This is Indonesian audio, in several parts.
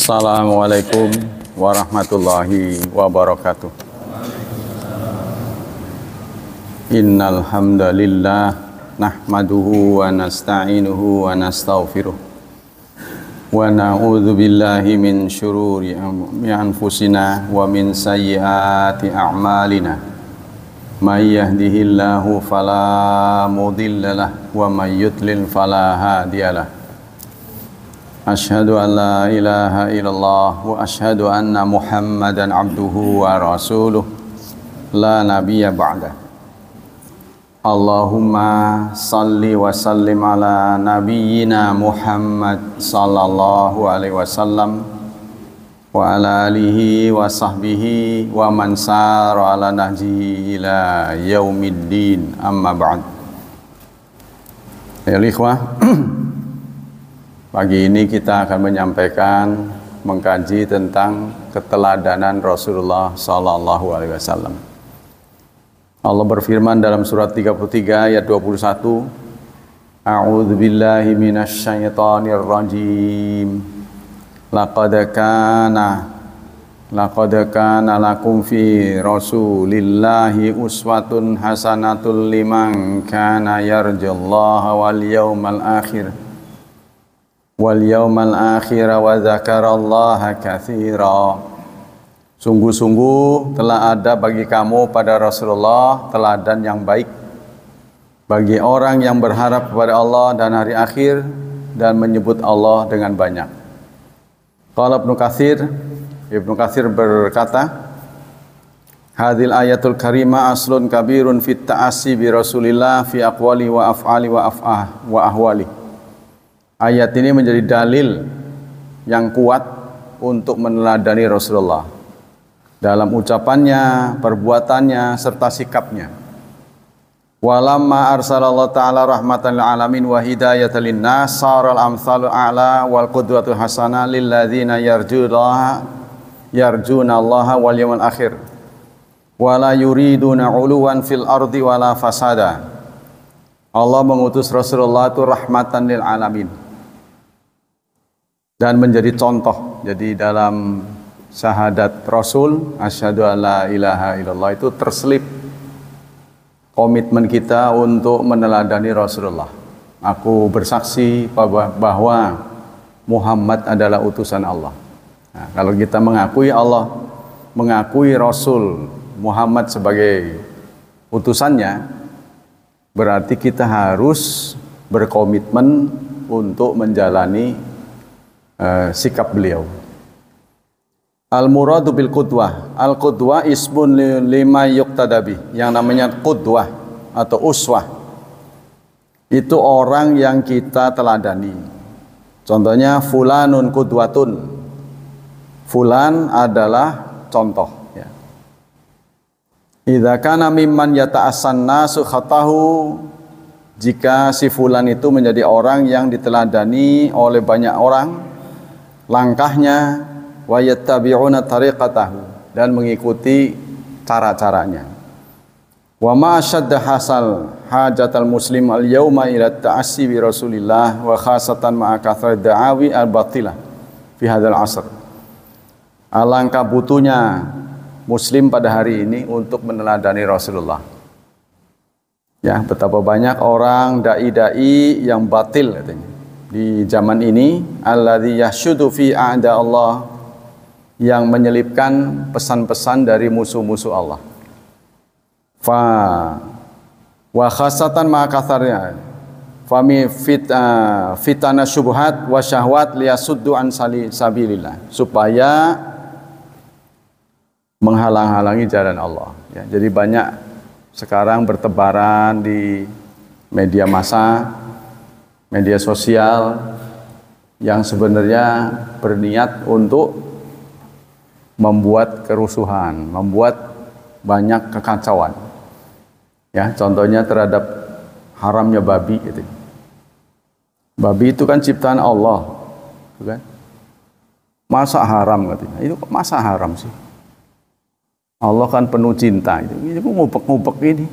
Assalamualaikum warahmatullahi wabarakatuh. Innal hamdalillah nahmaduhu wa nasta'inuhu wa nastaghfiruh wa na'udzu billahi min syururi anfusina wa min sayyiati a'malina. May yahdihillahu fala mudhillalah wa may yudlil fala hadiyalah. Asyhadu an la ilaha illallah wa asyhadu anna Muhammadan abduhu wa rasuluh la nabiyya ba'dah. Allahumma salli wa sallim ala nabiyyina Muhammad sallallahu alaihi wasallam wa ala alihi wa sahbihi wa man sara ala nahjihi ila yaumiddin, amma ba'd. Ya ikhwah, pagi ini kita akan menyampaikan, mengkaji tentang keteladanan Rasulullah Sallallahu Alaihi Wasallam. Allah berfirman dalam surat 33 ayat 21, A'udzu billahi minasy syaithanir rajim. Laqad kana lakum fi Rasulillahi uswatun hasanatul liman kana yarjullaha wal yawmal akhir wa dzakarallaha katsira. Sungguh-sungguh telah ada bagi kamu pada Rasulullah teladan yang baik bagi orang yang berharap kepada Allah dan hari akhir dan menyebut Allah dengan banyak. Qala Ibnu Katsir berkata, hadhil ayatul karimah aslun kabirun fit ta'assi bi Rasulillah fi aqwali wa af'ali wa ahwali. Ayat ini menjadi dalil yang kuat untuk meneladani Rasulullah dalam ucapannya, perbuatannya, serta sikapnya. Walamma arsalallahu ta'ala rahmatan lil alamin wa hidayatan lin nas saral amsalu a'la wal qudwatul hasanah lil ladzina yarjuna Allaha wal yawmal akhir wa la yuriduna 'uluwan fil ardi wala fasada. Allah mengutus Rasulullah itu rahmatan lil alamin dan menjadi contoh. Jadi dalam syahadat Rasul asyhadu alla ilaha illallah itu terselip komitmen kita untuk meneladani Rasulullah. Aku bersaksi bahwa Muhammad adalah utusan Allah. Nah, kalau kita mengakui Allah, mengakui Rasul Muhammad sebagai utusannya, berarti kita harus berkomitmen untuk menjalani sikap beliau. Al-muradu bil qudwah. Al-qudwah ismun lima yuqtadabi. Yang namanya qudwah atau uswah itu orang yang kita teladani. Contohnya fulanun qudwatun. Fulan adalah contoh, ya. Idza kana mimman yata'assan nasu khatahu, jika si fulan itu menjadi orang yang diteladani oleh banyak orang langkahnya, wa yattabi'una tariqatahu, dan mengikuti cara-caranya. Wa ma ashadda hasal hajatal muslim al yauma ila ta'assi bi Rasulillah wa khasatan ma'a kathrat da'awi al batilah fi hadzal asr. Alangkah butuhnya muslim pada hari ini untuk meneladani Rasulullah. Ya, betapa banyak orang dai-dai yang batil katanya di zaman ini, alladzi yahsyudu fi a'da Allah, yang menyelipkan pesan-pesan dari musuh-musuh Allah. Wa khasatan ma katharnya fami fitana syubhat wa syahwat liyasuddu an sabilillah, supaya menghalang-halangi jalan Allah, ya. Jadi banyak sekarang bertebaran di media massa, media sosial yang sebenarnya berniat untuk membuat kerusuhan, membuat banyak kekacauan. Ya, contohnya terhadap haramnya babi gitu. Babi itu kan ciptaan Allah, kan? Masa haram katanya? Itu masa haram sih? Allah kan penuh cinta. Ini ngubek-ngubek ini.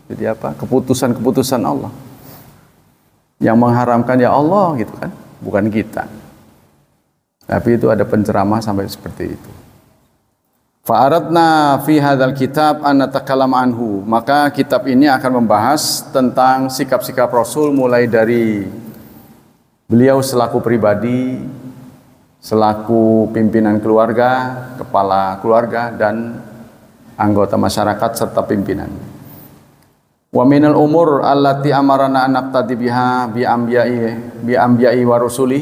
Jadi apa? Keputusan-keputusan Allah. Yang mengharamkan ya Allah gitu kan, bukan kita. Tapi itu ada penceramah sampai seperti itu. Fa'aradna fi hadzal kitab an natakallam anhu. Maka kitab ini akan membahas tentang sikap-sikap Rasul mulai dari beliau selaku pribadi, selaku pimpinan keluarga, kepala keluarga dan anggota masyarakat serta pimpinan. Wa minal umur allati amarana an naqtadi biha bi anbiya'i wa rusuli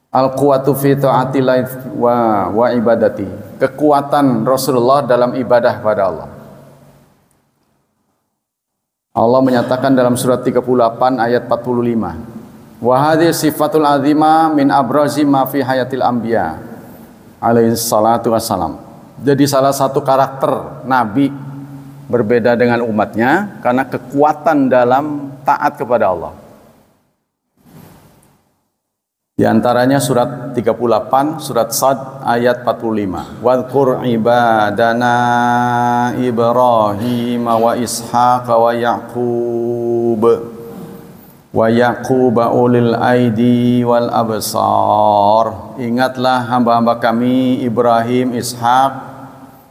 al-quwwatu fi ta'atillahi wa ibadati. Kekuatan Rasulullah dalam ibadah pada Allah. Allah menyatakan dalam surat 38 ayat 45. Wa hadhihi sifatul azima min abrazi ma fi hayatil anbiya alaihi salatu wassalam. Jadi salah satu karakter Nabi berbeda dengan umatnya karena kekuatan dalam taat kepada Allah. Di antaranya surat 38, surat Sad ayat 45. Wadhkur ibadana Ibrahim wa Ishaq wa Yaqub wa Yaquba ulil aidi wal absar. Ingatlah hamba-hamba kami Ibrahim, Ishaq,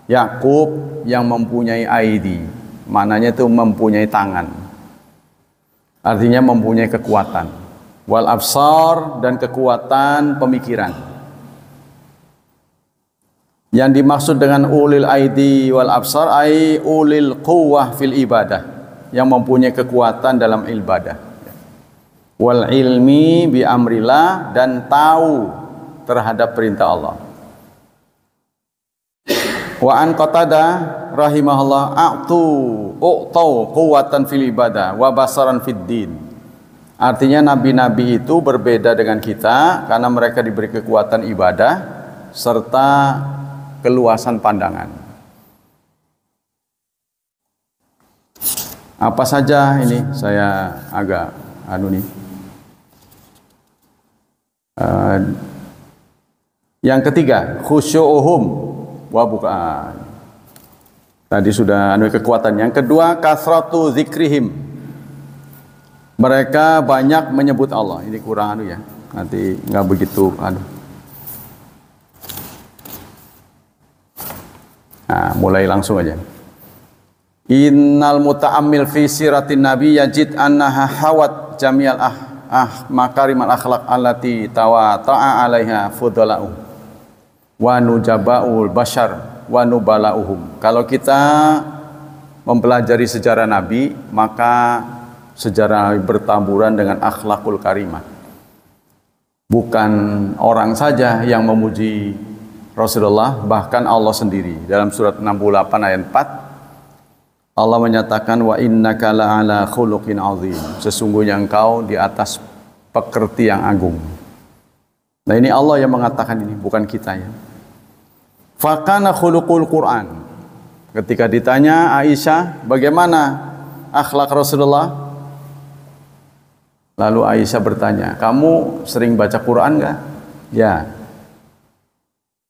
Yakub yang mempunyai aidi. Maknanya itu mempunyai tangan. Artinya mempunyai kekuatan. Wal absar dan kekuatan pemikiran. Yang dimaksud dengan ulil aidi wal absar ai ulil quwwah fil ibadah, yang mempunyai kekuatan dalam ibadah. Wal ilmi bi amrillah, dan tahu terhadap perintah Allah. Wa an Qatadah rahimahullah u'tau quwwatan fil ibadah wa basaran fid din. Artinya nabi-nabi itu berbeda dengan kita karena mereka diberi kekuatan ibadah serta keluasan pandangan. Apa saja ini saya agak nih. Yang ketiga, khusyu'uhum wa bukan. Tadi sudah kekuatan. Yang kedua, kasratu zikrihim. Mereka banyak menyebut Allah. Ini kurang ya. Nanti nggak begitu Nah, mulai langsung aja. Innal muta'ammil fi siratin nabi yajid annaha hawat jami'al makarimal akhlaq allati tawata'a 'alaiha fudala'u wa nujaba'ul bashar wa nubala'uhum. Kalau kita mempelajari sejarah nabi, maka sejarah bertaburan dengan akhlakul karimah. Bukan orang saja yang memuji Rasulullah, bahkan Allah sendiri. Dalam surat 68 ayat 4, Allah menyatakan wa innaka la'ala khuluqin azim. Sesungguhnya engkau di atas pekerti yang agung. Nah, ini Allah yang mengatakan ini, bukan kita ya. Fakana khuluqul Quran. Ketika ditanya Aisyah, bagaimana akhlak Rasulullah? Lalu Aisyah bertanya, kamu sering baca Quran enggak? Ya.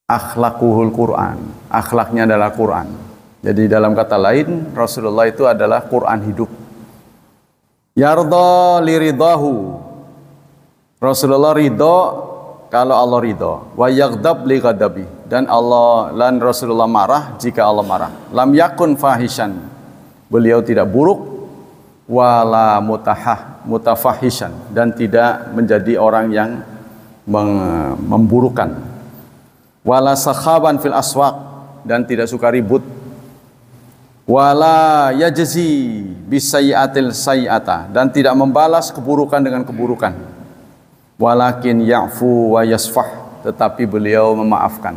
Akhlakuhul Quran. Akhlaknya adalah Quran. Jadi dalam kata lain, Rasulullah itu adalah Quran hidup. Yarda liridahu. Rasulullah ridho kalau Allah ridho. Wa yaghdab li ghadabi. Dan Rasulullah marah jika Allah marah. Lam yakun fahishan. Beliau tidak buruk. Wala mutafahishan, dan tidak menjadi orang yang memburukan. Wala sakhaban fil aswaq, dan tidak suka ribut. Wala yajzi bisayyatil sayyata, dan tidak membalas keburukan dengan keburukan. Walakin ya'fu wa yasfah, tetapi beliau memaafkan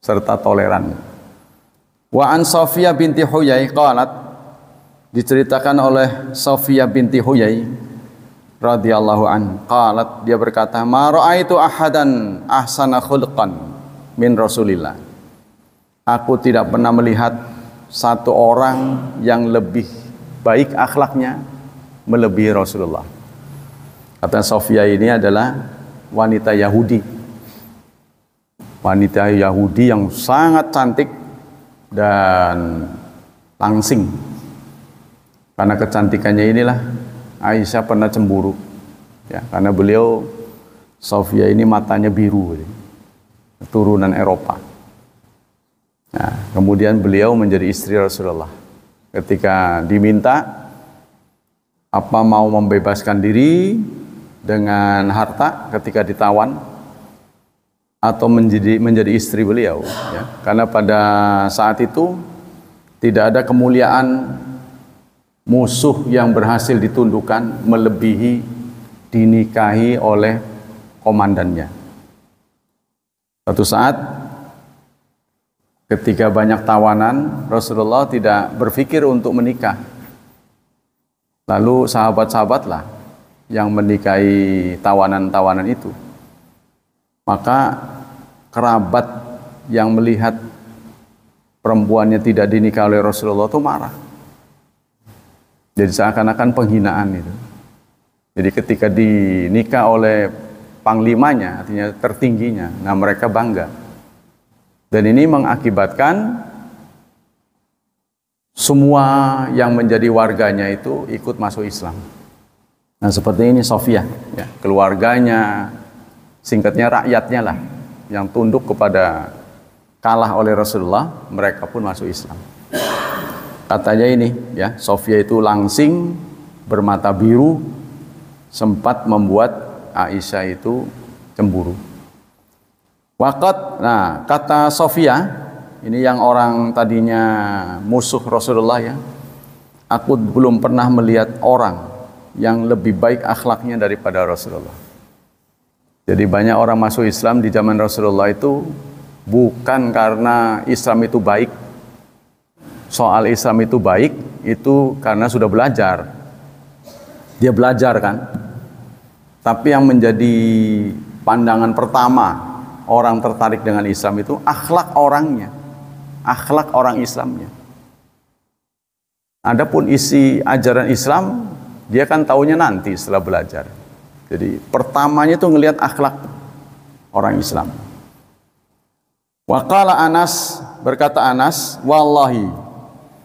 serta toleran. Wa an Safiyah binti Huyai qalat, diceritakan oleh Safiyah binti Huyai radhiyallahu an, qalat, dia berkata, ma ra'aitu ahadan ahsana khulqan min Rasulillah. Aku tidak pernah melihat satu orang yang lebih baik akhlaknya melebihi Rasulullah. Kata Safiyah ini adalah wanita Yahudi. Wanita Yahudi yang sangat cantik dan langsing. Karena kecantikannya inilah Aisyah pernah cemburu, ya, karena beliau Sofia ini matanya biru, keturunan Eropa. Nah, kemudian beliau menjadi istri Rasulullah. Ketika diminta apa mau membebaskan diri dengan harta ketika ditawan atau menjadi istri beliau, ya. Karena pada saat itu tidak ada kemuliaan musuh yang berhasil ditundukkan melebihi dinikahi oleh komandannya. Suatu saat ketika banyak tawanan, Rasulullah tidak berpikir untuk menikah. Lalu sahabat-sahabatlah yang menikahi tawanan-tawanan itu. Maka kerabat yang melihat perempuannya tidak dinikah oleh Rasulullah itu marah. Jadi seakan-akan penghinaan itu. Jadi ketika dinikah oleh panglimanya, artinya tertingginya, nah mereka bangga. Dan ini mengakibatkan semua yang menjadi warganya itu ikut masuk Islam. Nah seperti ini Sofia, ya, keluarganya, singkatnya rakyatnya lah, yang tunduk kepada kalah oleh Rasulullah, mereka pun masuk Islam. Katanya ini, ya, Sofia itu langsing, bermata biru, sempat membuat Aisyah itu cemburu. Nah, kata Sofia, ini yang orang tadinya musuh Rasulullah, ya, aku belum pernah melihat orang yang lebih baik akhlaknya daripada Rasulullah. Jadi banyak orang masuk Islam di zaman Rasulullah itu bukan karena Islam itu baik. Soal Islam itu baik, itu karena sudah belajar. Dia belajar kan. Tapi yang menjadi pandangan pertama orang tertarik dengan Islam itu akhlak orangnya. Akhlak orang Islamnya. Adapun isi ajaran Islam, dia kan taunya nanti setelah belajar. Jadi pertamanya itu ngelihat akhlak orang Islam. Waqala Anas, berkata Anas, wallahi,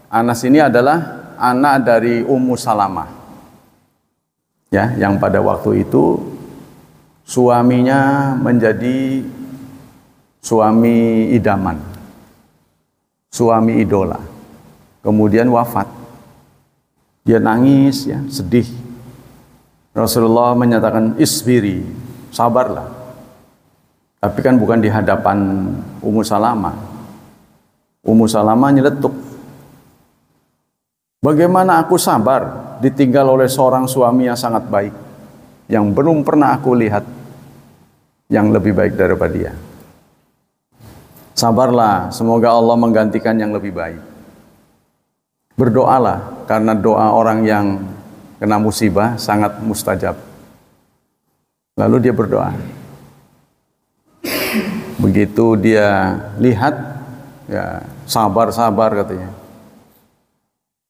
Anas ini adalah anak dari Ummu Salamah, ya, yang pada waktu itu suaminya menjadi suami idaman, suami idola, kemudian wafat. Dia nangis, ya, sedih. Rasulullah menyatakan isbiri, sabarlah. Tapi kan bukan di hadapan Ummu Salamah. Ummu Salamah nyeletuk. Bagaimana aku sabar ditinggal oleh seorang suami yang sangat baik, yang belum pernah aku lihat yang lebih baik daripada dia. Sabarlah, semoga Allah menggantikan yang lebih baik. Berdoalah, karena doa orang yang kena musibah sangat mustajab. Lalu dia berdoa. Begitu dia lihat, ya, sabar katanya.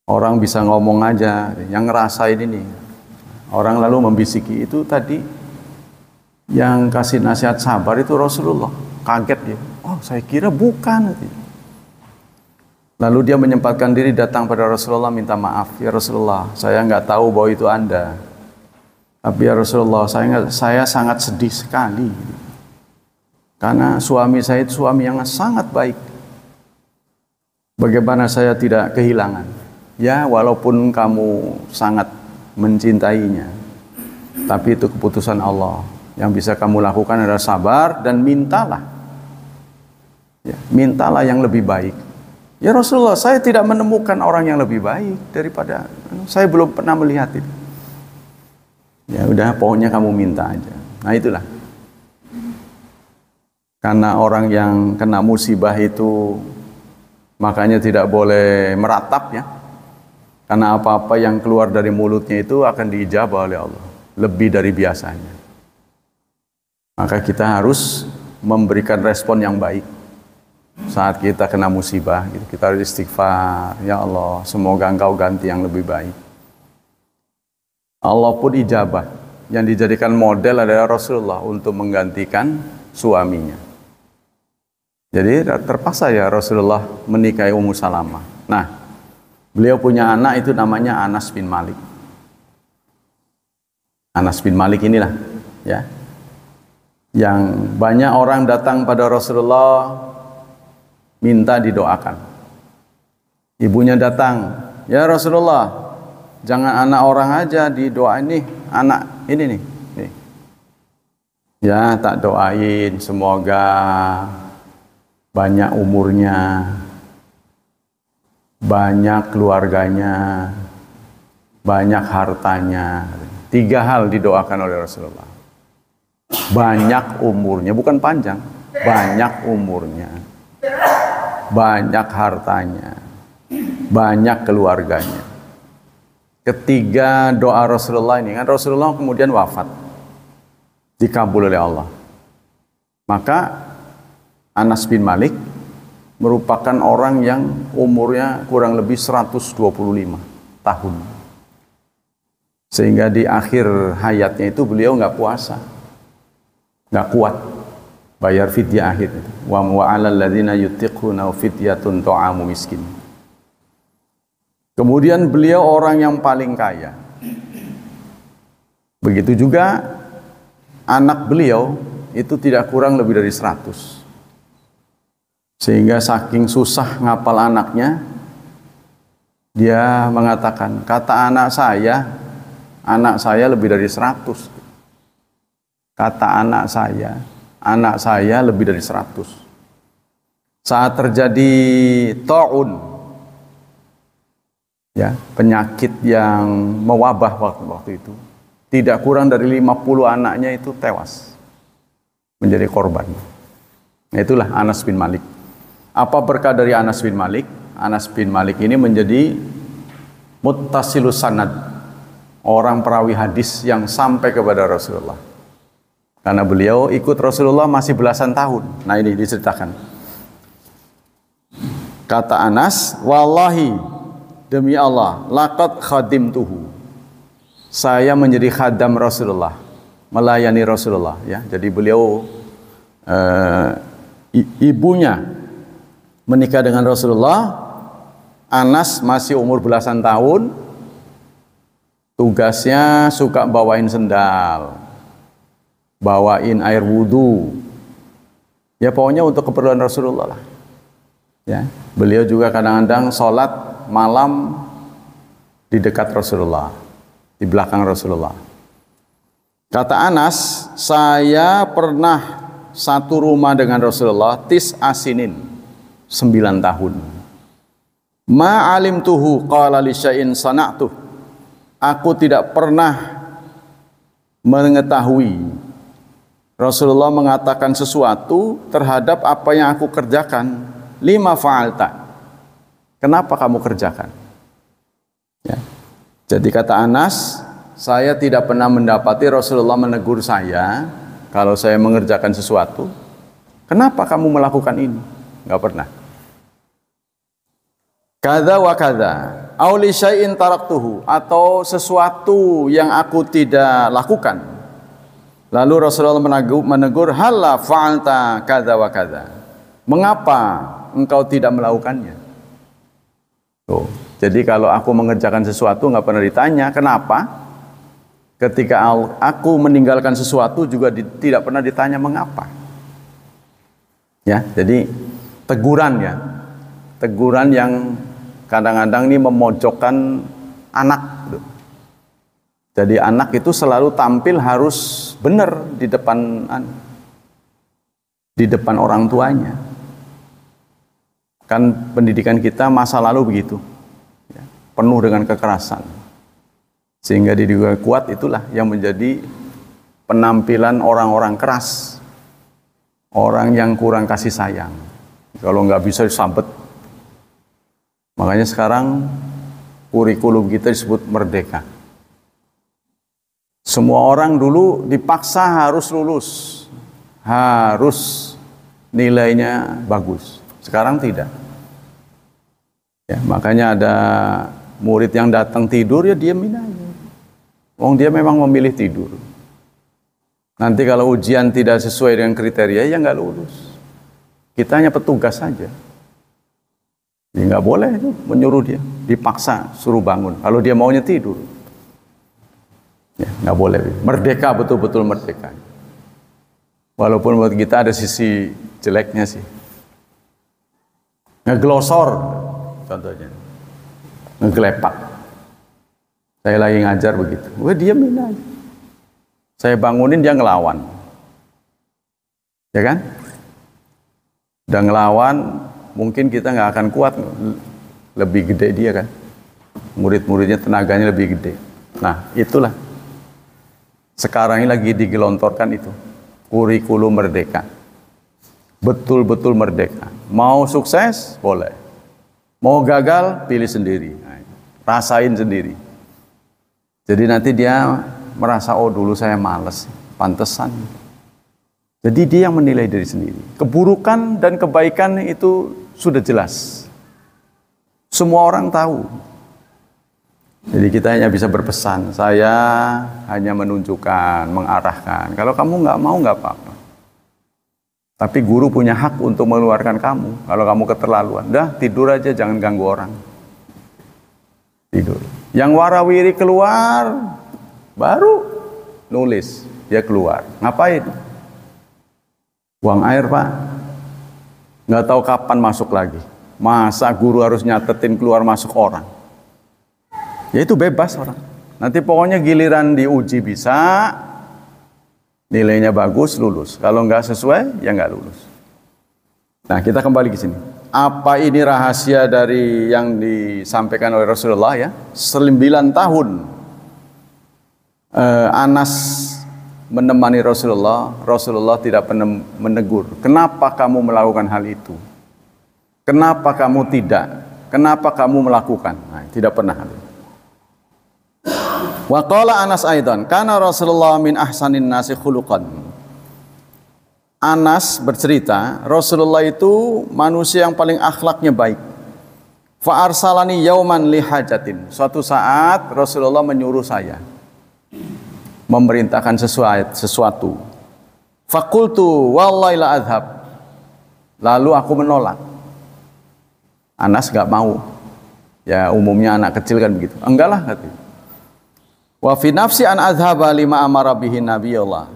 Orang bisa ngomong aja, yang ngerasain ini. Orang lalu membisiki, itu tadi yang kasih nasihat sabar itu Rasulullah. Kaget dia. Oh, saya kira bukan. Lalu dia menyempatkan diri datang pada Rasulullah minta maaf. Ya Rasulullah, saya nggak tahu bahwa itu Anda. Tapi ya Rasulullah, saya sangat sedih sekali. Karena suami saya itu suami yang sangat baik. Bagaimana saya tidak kehilangan? Ya, walaupun kamu sangat mencintainya, tapi itu keputusan Allah. Yang bisa kamu lakukan adalah sabar dan mintalah. Ya, mintalah yang lebih baik. Ya Rasulullah, saya tidak menemukan orang yang lebih baik daripada, saya belum pernah melihat itu. Ya udah, pokoknya kamu minta aja. Nah itulah. Karena orang yang kena musibah itu makanya tidak boleh meratap, ya. Karena apa-apa yang keluar dari mulutnya itu akan diijabah oleh Allah, lebih dari biasanya. Maka kita harus memberikan respon yang baik. Saat kita kena musibah, kita harus istighfar. Ya Allah, semoga Engkau ganti yang lebih baik. Allah pun ijabah. Yang dijadikan model adalah Rasulullah untuk menggantikan suaminya. Jadi terpaksa ya Rasulullah menikahi Ummu Salamah. Nah, beliau punya anak itu namanya Anas bin Malik. Anas bin Malik inilah, ya. yang banyak orang datang pada Rasulullah minta didoakan. Ibunya datang, ya Rasulullah, jangan anak orang aja didoain nih, anak ini nih. Ya, tak doain semoga banyak umurnya, banyak keluarganya, banyak hartanya. 3 hal didoakan oleh Rasulullah. Banyak umurnya, bukan panjang, banyak umurnya, banyak hartanya, banyak keluarganya. Ketiga doa Rasulullah ini, kan Rasulullah kemudian wafat, dikabul oleh Allah. Maka Anas bin Malik merupakan orang yang umurnya kurang lebih 125 tahun. Sehingga di akhir hayatnya itu beliau nggak puasa, nggak kuat bayar fidyah akhir. Wa 'alal ladzina yutiquna fidyatun ta'amu miskin. Kemudian beliau orang yang paling kaya. Begitu juga anak beliau itu tidak kurang lebih dari 100. Sehingga saking susah ngapal anaknya, dia mengatakan, kata anak saya lebih dari 100. Kata anak saya lebih dari 100. Saat terjadi ta'un, ya, penyakit yang mewabah waktu itu, tidak kurang dari 50 anaknya itu tewas, menjadi korban. Nah, itulah Anas bin Malik. Apa berkah dari Anas bin Malik? Anas bin Malik ini menjadi muttasilus sanad, orang perawi hadis yang sampai kepada Rasulullah. Karena beliau ikut Rasulullah masih belasan tahun. Nah, ini diceritakan. Kata Anas, wallahi, demi Allah, laqad khadimtuhu. Saya menjadi khadam Rasulullah, melayani Rasulullah, ya. Jadi beliau ibunya menikah dengan Rasulullah. Anas masih umur belasan tahun. Tugasnya suka bawain sendal, bawain air wudhu. Ya, pokoknya untuk keperluan Rasulullah lah. Ya, beliau juga kadang-kadang sholat malam di dekat Rasulullah, di belakang Rasulullah. Kata Anas, saya pernah satu rumah dengan Rasulullah asinin 9 tahun. Ma alimtuhu qala li syai'in sana'tuh. Aku tidak pernah mengetahui Rasulullah mengatakan sesuatu terhadap apa yang aku kerjakan. Lima fa'alta. Kenapa kamu kerjakan? Ya. Jadi kata Anas, saya tidak pernah mendapati Rasulullah menegur saya kalau saya mengerjakan sesuatu. Kenapa kamu melakukan ini? Enggak pernah. Kada wa kada, auli syai'in taraktuhu, atau sesuatu yang aku tidak lakukan. Lalu Rasulullah menegur, halla fa'alta kada wa kada. Mengapa engkau tidak melakukannya? Tuh. Jadi kalau aku mengerjakan sesuatu nggak pernah ditanya kenapa. Ketika aku meninggalkan sesuatu juga tidak pernah ditanya mengapa. Ya, jadi teguran ya, teguran yang kadang-kadang ini memojokkan anak. Jadi anak itu selalu tampil harus benar di depan orang tuanya. Kan pendidikan kita masa lalu begitu, ya, penuh dengan kekerasan. Sehingga dididik kuat itulah yang menjadi penampilan orang-orang keras, orang yang kurang kasih sayang. Kalau nggak bisa disambet. Makanya sekarang kurikulum kita disebut merdeka. Semua orang dulu dipaksa harus lulus, harus nilainya bagus. Sekarang tidak. Ya, makanya ada murid yang datang tidur, ya diamin aja. Wong dia memang memilih tidur. Nanti kalau ujian tidak sesuai dengan kriteria, ya nggak lulus. Kita hanya petugas saja. Ya nggak boleh itu menyuruh dia, dipaksa suruh bangun. Kalau dia maunya tidur, ya nggak boleh. Merdeka, betul-betul merdeka. Walaupun buat kita ada sisi jeleknya sih. Ngeglosor contohnya. Ngegelepak. Saya lagi ngajar begitu. Gue diamin aja. Saya bangunin dia ngelawan. Ya kan? Udah ngelawan, mungkin kita nggak akan kuat. Lebih gede dia kan. Murid-muridnya tenaganya lebih gede. Nah, itulah. Sekarang ini lagi digelontorkan itu. Kurikulum merdeka. Betul-betul merdeka. Mau sukses, boleh. Mau gagal, pilih sendiri. Rasain sendiri. Jadi nanti dia merasa, oh dulu saya males. Pantesan. Jadi dia yang menilai diri sendiri. Keburukan dan kebaikan itu sudah jelas. Semua orang tahu. Jadi kita hanya bisa berpesan. Saya hanya menunjukkan, mengarahkan. Kalau kamu nggak mau, nggak apa-apa. Tapi guru punya hak untuk mengeluarkan kamu. Kalau kamu keterlaluan, dah tidur aja, jangan ganggu orang. Tidur. Yang warawiri keluar, baru nulis. Dia keluar. Ngapain? Buang air, Pak. Nggak tahu kapan masuk lagi. Masa guru harus nyatetin keluar masuk orang? Ya itu bebas orang. Nanti pokoknya giliran diuji bisa, nilainya bagus, lulus. Kalau nggak sesuai, ya nggak lulus. Nah, kita kembali ke sini. Apa ini rahasia dari yang disampaikan oleh Rasulullah ya? 9 tahun Anas menemani Rasulullah. Rasulullah tidak pernah menegur. Kenapa kamu melakukan hal itu? Kenapa kamu tidak? Kenapa kamu melakukan? Nah, tidak pernah. Wa qala Anas aidan, kana Rasulullah min ahsanin nasi khuluqan. Anas bercerita, Rasulullah itu manusia yang paling akhlaknya baik. Fa arsalani yauman li hajatin. Suatu saat Rasulullah menyuruh saya memerintahkan sesuatu. Faqultu wallahi la adhab. Lalu aku menolak. Anas gak mau. Ya umumnya anak kecil kan begitu. Enggak lah katanya. Wa fi nafsi an adhaba lima amara bihi nabiyullah.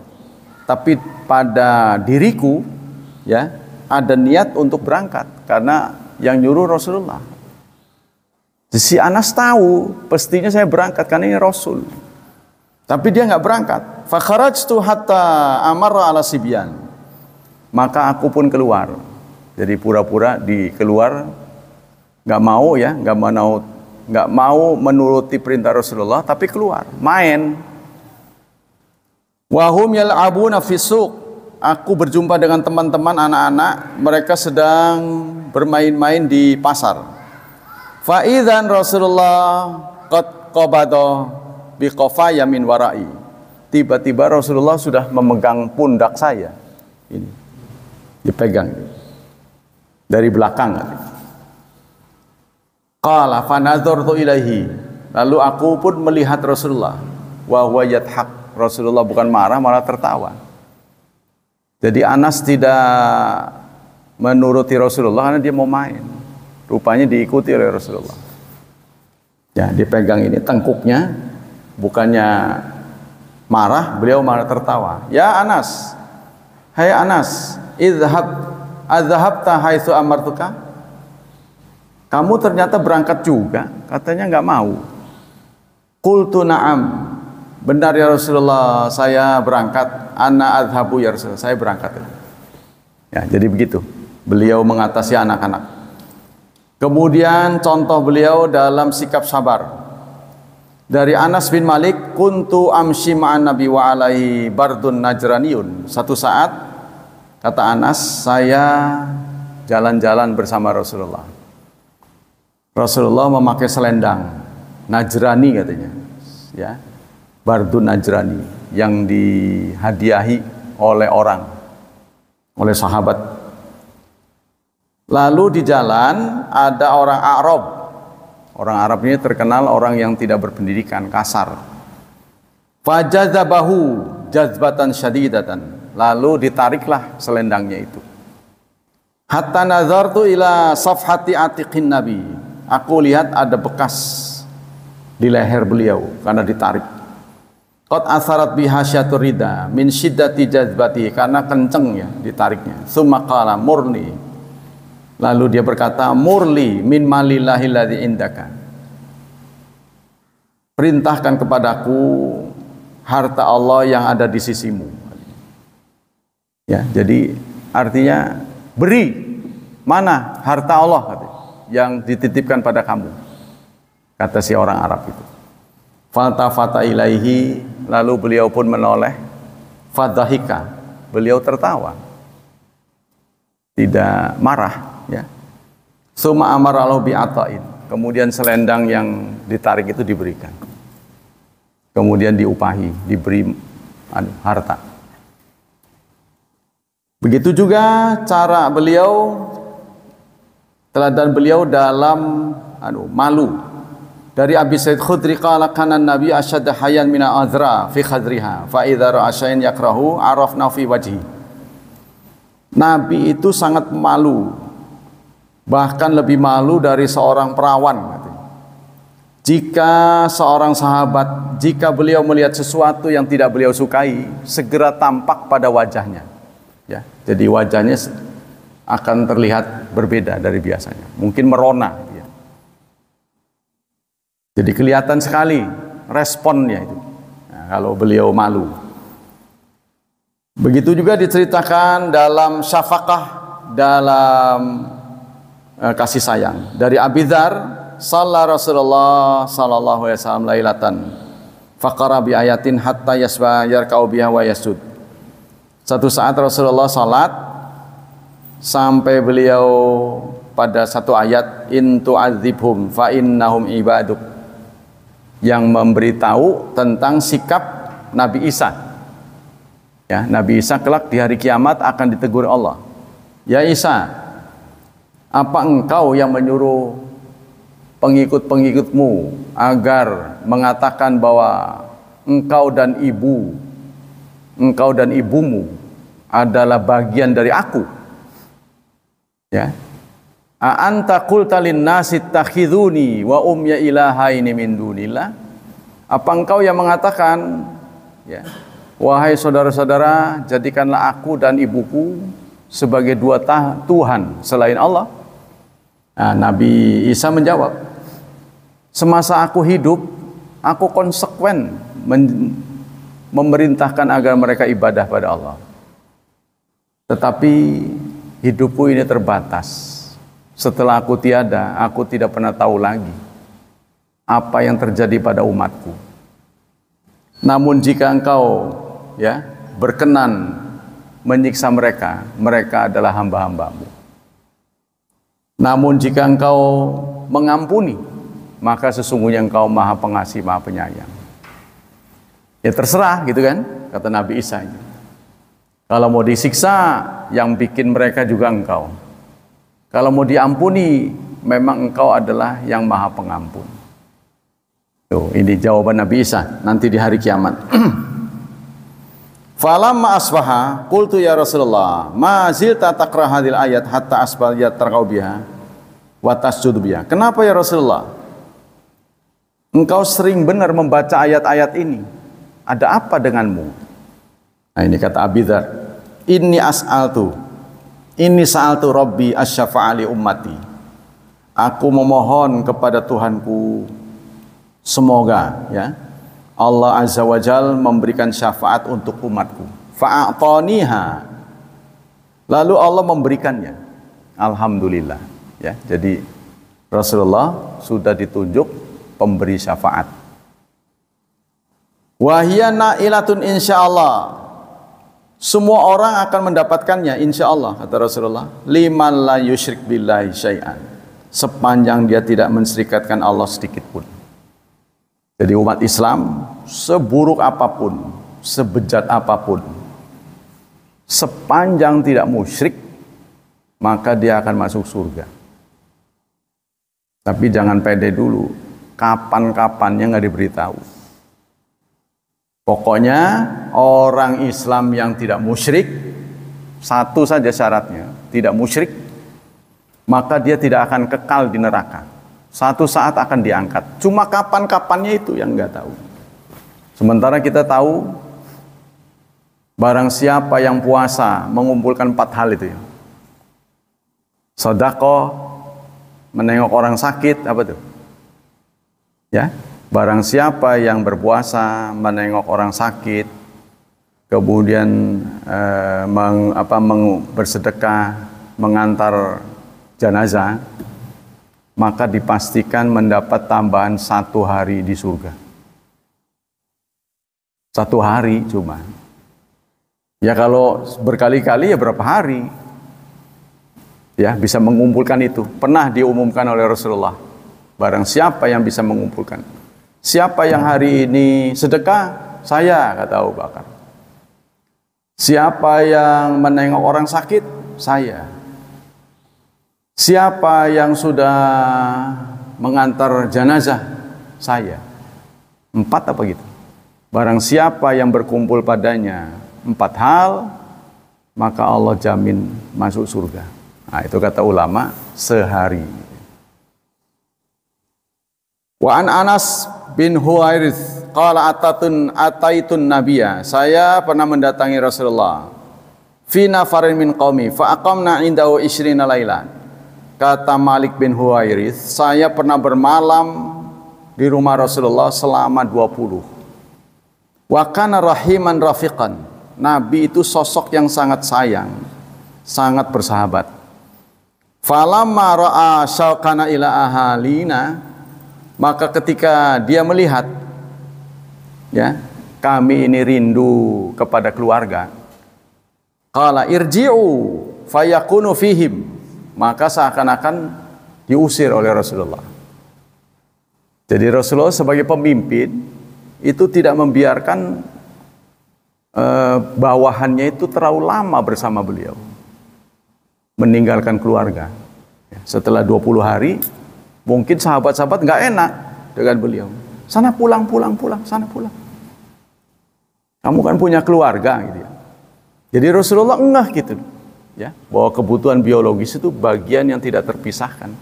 Tapi pada diriku ya ada niat untuk berangkat karena yang nyuruh Rasulullah. Si Anas tahu pastinya saya berangkat karena ini Rasul. Tapi dia nggak berangkat. Fa kharajtu hatta amara ala sibyan. Maka aku pun keluar. Jadi pura-pura keluar nggak mau ya, nggak mau menuruti perintah Rasulullah, tapi keluar, main. Wahum yal'abuna fi suq. Aku berjumpa dengan teman-teman anak-anak, mereka sedang bermain-main di pasar. Fa idzan Rasulullah qad qabada bi qafaya min wara'i. Tiba-tiba Rasulullah sudah memegang pundak saya. Ini. Dipegang dari belakang. Qala fa nazartu ilaihi. Lalu aku pun melihat Rasulullah. Wa huwa yadhak. Rasulullah bukan marah, malah tertawa. Jadi Anas tidak menuruti Rasulullah karena dia mau main. Rupanya diikuti oleh Rasulullah. Ya, dipegang ini tengkuknya, bukannya marah, beliau malah tertawa. Ya Anas, hai Anas, adhabta haitsu amartuka. Kamu ternyata berangkat juga, katanya nggak mau. Qultu na'am. Benar ya Rasulullah, saya berangkat. Ana adhabu ya Rasulullah, saya berangkat. Ya, jadi begitu. Beliau mengatasi anak-anak. Kemudian contoh beliau dalam sikap sabar. Dari Anas bin Malik, kuntu amshi ma'an Nabi wa alaihi bardun najraniyun. Satu saat, kata Anas, saya jalan-jalan bersama Rasulullah. Rasulullah memakai selendang Najrani katanya. Ya. Bardun Najrani yang dihadiahi oleh orang, oleh sahabat. Lalu di jalan ada orang Arab. Orang Arab ini terkenal orang yang tidak berpendidikan, kasar. Fajazabahu jazbatan syadidatan. Lalu ditariklah selendangnya itu. Hatta nazartu ila safhati atiqin Nabi. Aku lihat ada bekas di leher beliau karena ditarik. Qad asarat biha syatur rida min syiddati jazbati, karena kenceng ya ditariknya. Summa qala murni, lalu dia berkata murli min malillahi alladzi indaka, perintahkan kepadaku harta Allah yang ada di sisimu. Ya, jadi artinya beri, mana harta Allah yang dititipkan pada kamu, kata si orang Arab itu. Faltafata ilaihi, lalu beliau pun menoleh. Fadhahika, beliau tertawa, tidak marah ya. Summa amara lahu bi'atain, kemudian selendang yang ditarik itu diberikan, kemudian diupahi, diberi harta. Begitu juga cara beliau, teladan beliau dalam malu. Dari Abi Sa'id Khudri qala kana Nabi asyadda hayan min azra fi khadriha fa idza ra'a syai'an yakrahu arafna fi wajhi. Nabi itu sangat malu, bahkan lebih malu dari seorang perawan. Jika seorang sahabat, jika beliau melihat sesuatu yang tidak beliau sukai, segera tampak pada wajahnya. Ya, jadi wajahnya akan terlihat berbeda dari biasanya, mungkin merona. Jadi kelihatan sekali responnya itu, nah, kalau beliau malu. Begitu juga diceritakan dalam syafaqah, dalam kasih sayang. Dari Abi Dzar, shalla Rasulullah sallallahu alaihi wasallam lailatan faqara bi ayatin hatta yasba yarka'u biha wa yasjud. Satu saat Rasulullah salat sampai beliau pada satu ayat, in tu'adzibhum fa innahum ibaduk, yang memberitahu tentang sikap Nabi Isa. Ya, Nabi Isa kelak di hari kiamat akan ditegur Allah. Ya Isa, apa engkau yang menyuruh pengikut-pengikutmu agar mengatakan bahwa engkau dan ibumu adalah bagian dari aku? Ya. A anta qulta lin-nasi ittakhiduni wa umya ilahaini min dunillah? Apa engkau yang mengatakan, ya, wahai saudara-saudara, jadikanlah aku dan ibuku sebagai dua Tuhan selain Allah? Nah, Nabi Isa menjawab, semasa aku hidup, aku konsekuen memerintahkan agar mereka ibadah pada Allah. Tetapi hidupku ini terbatas. Setelah aku tiada, aku tidak pernah tahu lagi apa yang terjadi pada umatku. Namun jika engkau ya berkenan menyiksa mereka, mereka adalah hamba-hambamu. Namun jika engkau mengampuni, maka sesungguhnya engkau maha pengasih, maha penyayang. Ya terserah gitu kan, kata Nabi Isa. Kalau mau disiksa, yang bikin mereka juga engkau. Kalau mau diampuni, memang engkau adalah yang maha pengampun. Tuh, ini jawaban Nabi Isa nanti di hari kiamat. Falamma asbaha qultu ya Rasulullah ma zilta taqra hadhil ayat hatta asbal yatraqau biha wa tasjudu biha. Kenapa ya Rasulullah? Engkau sering benar membaca ayat-ayat ini. Ada apa denganmu? Nah, ini kata Abi Dzar, Inni sa'altu Rabbi asyafa'ali ummati. Aku memohon kepada Tuhanku, semoga ya Allah Azza wa Jal memberikan syafaat untuk umatku. Fa'ataniha. Lalu Allah memberikannya. Alhamdulillah. Ya, jadi Rasulullah sudah ditunjuk pemberi syafaat. Wahia na'ilatun insyaallah. Semua orang akan mendapatkannya insyaallah, kata Rasulullah. Liman la yusyrik billahi syai'an. Sepanjang dia tidak menserikatkan Allah sedikit pun. Jadi umat Islam seburuk apapun, sebejat apapun, sepanjang tidak musyrik, maka dia akan masuk surga. Tapi jangan pede dulu, kapan-kapannya nggak diberitahu. Pokoknya orang Islam yang tidak musyrik, satu saja syaratnya, tidak musyrik, maka dia tidak akan kekal di neraka. Satu saat akan diangkat. Cuma kapan-kapannya itu yang nggak tahu. Sementara kita tahu barang siapa yang puasa mengumpulkan 4 hal itu ya. Sedekah, menengok orang sakit, apa tuh? Ya, barang siapa yang berpuasa menengok orang sakit, kemudian bersedekah, mengantar jenazah, maka dipastikan mendapat tambahan 1 hari di surga. 1 hari cuma. Ya kalau berkali-kali ya berapa hari? Ya bisa mengumpulkan itu. Pernah diumumkan oleh Rasulullah. Barang siapa yang bisa mengumpulkan. Siapa yang hari ini sedekah? Saya, kata Abu Bakar. Siapa yang menengok orang sakit? Saya. Siapa yang sudah mengantar jenazah? Saya. 4 apa gitu? Barang siapa yang berkumpul padanya 4 hal, maka Allah jamin masuk surga. Nah, itu kata ulama sehari. Wa an Anas bin Huwairits qala ataitun nabiyya. Saya pernah mendatangi Rasulullah. Fi nafarin min qaumi fa aqamna indahu 20 lailan. Kata Malik bin Huwairits, saya pernah bermalam di rumah Rasulullah selama 20. Wa kana rahiman rafiqan. Nabi itu sosok yang sangat sayang, sangat bersahabat. Falamma ra'a syauqana ila ahalina, maka ketika dia melihat ya, kami ini rindu kepada keluarga, qala irji'u fayakunu fihim, maka seakan-akan diusir oleh Rasulullah. Jadi Rasulullah sebagai pemimpin itu tidak membiarkan bawahannya itu terlalu lama bersama beliau, meninggalkan keluarga. Setelah 20 hari mungkin sahabat-sahabat nggak enak dengan beliau. Sana pulang, sana pulang. Kamu kan punya keluarga gitu ya. Jadi Rasulullah ngeh gitu ya, bahwa kebutuhan biologis itu bagian yang tidak terpisahkan.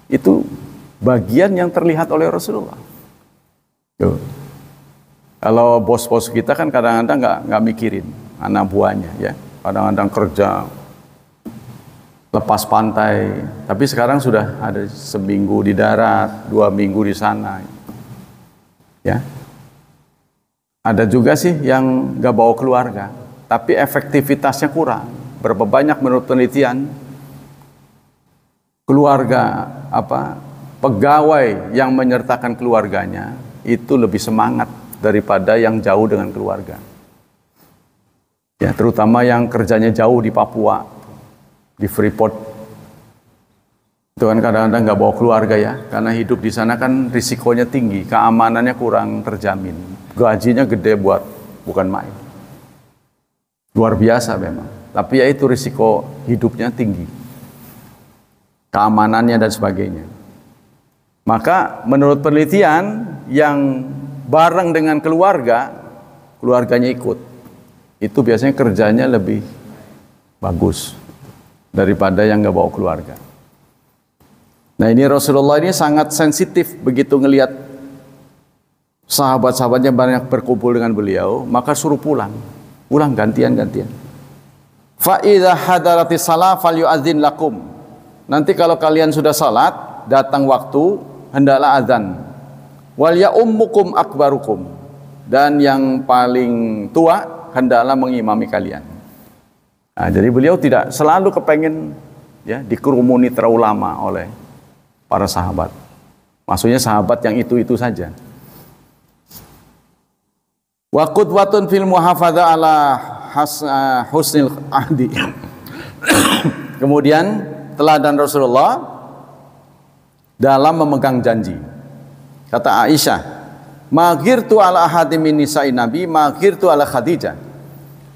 Itu bagian yang terlihat oleh Rasulullah. Tuh. Kalau bos-bos kita kan kadang-kadang nggak mikirin anak buahnya ya, kadang-kadang kerja lepas pantai, tapi sekarang sudah ada seminggu di darat, 2 minggu di sana, ya. Ada juga sih yang nggak bawa keluarga, tapi efektivitasnya kurang. Berapa banyak menurut penelitian keluarga pegawai yang menyertakan keluarganya itu lebih semangat daripada yang jauh dengan keluarga. Ya, terutama yang kerjanya jauh di Papua, di Freeport. Itu kan kadang-kadang nggak bawa keluarga ya, karena hidup di sana kan risikonya tinggi, keamanannya kurang terjamin. Gajinya gede bukan main. Luar biasa memang. Tapi ya itu risiko hidupnya tinggi. Keamanannya dan sebagainya. Maka menurut penelitian yang bareng dengan keluarganya ikut, itu biasanya kerjanya lebih bagus daripada yang nggak bawa keluarga. Nah ini Rasulullah ini sangat sensitif begitu ngelihat sahabat-sahabatnya banyak berkumpul dengan beliau, maka suruh pulang gantian-gantian. Fa idza hadaratis shalah falyu'adzin lakum. Nanti kalau kalian sudah salat, datang waktu, hendaklah azan. Wal ya'ummukum akbarukum, dan yang paling tua hendaklah mengimami kalian. Nah, jadi beliau tidak selalu kepengen ya dikerumuni terlalu lama oleh para sahabat. Maksudnya sahabat yang itu saja. Wa qudwatun fil muhafadha ala husnil ahdi. Kemudian teladan Rasulullah dalam memegang janji. Kata Aisyah, "Maghirtu ala ahadi min nisa'i Nabi, maghirtu ala Khadijah."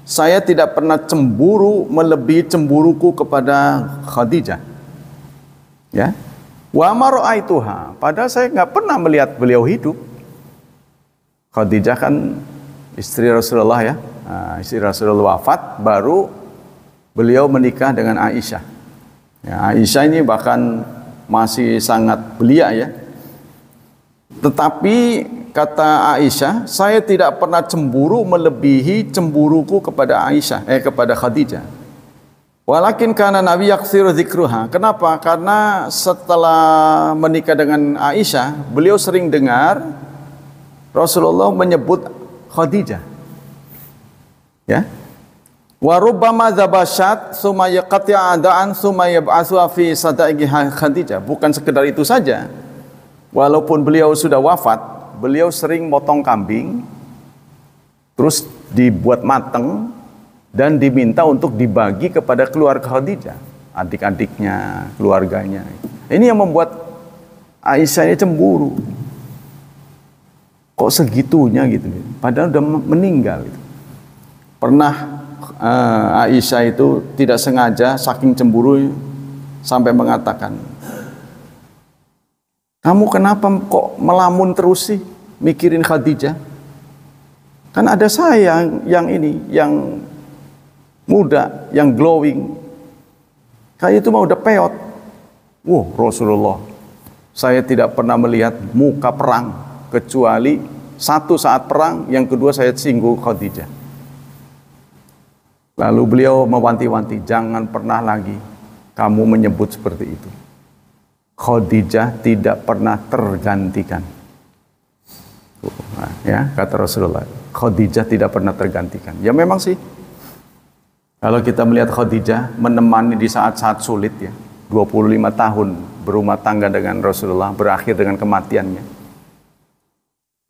Saya tidak pernah cemburu melebihi cemburuku kepada Khadijah. Ya. Wa ma ra'aituha, padahal saya nggak pernah melihat beliau hidup. Khadijah kan istri Rasulullah ya. Nah, istri Rasulullah wafat, baru beliau menikah dengan Aisyah. Ya, Aisyah ini bahkan masih sangat belia ya. Tetapi kata Aisyah, saya tidak pernah cemburu melebihi cemburuku kepada kepada Khadijah. Walakin karena Nabi yaksiru dzikruha. Kenapa? Karena setelah menikah dengan Aisyah, beliau sering dengar Rasulullah menyebut Khadijah. Ya. Wa rubbama dzabashat tsumma yaqti'a adaan tsumma yab'atsu fi sadaqi Khadijah. Bukan sekedar itu saja. Walaupun beliau sudah wafat, beliau sering motong kambing terus dibuat mateng dan diminta untuk dibagi kepada keluarga Khadijah, adik-adiknya, keluarganya. Ini yang membuat Aisyah cemburu. Kok segitunya gitu? Padahal udah meninggal. Gitu. Pernah Aisyah itu tidak sengaja saking cemburu sampai mengatakan, kamu kenapa kok melamun terus sih mikirin Khadijah? Kan ada saya yang ini, yang muda, yang glowing. Kayak itu mah udah peot. Rasulullah, saya tidak pernah melihat muka perang kecuali satu saat perang, yang kedua saya singgung Khadijah. Lalu beliau mewanti-wanti, jangan pernah lagi kamu menyebut seperti itu. Khadijah tidak pernah tergantikan. Ya, kata Rasulullah, Khadijah tidak pernah tergantikan. Ya memang sih. Kalau kita melihat Khadijah menemani di saat-saat sulit ya, 25 tahun berumah tangga dengan Rasulullah, berakhir dengan kematiannya.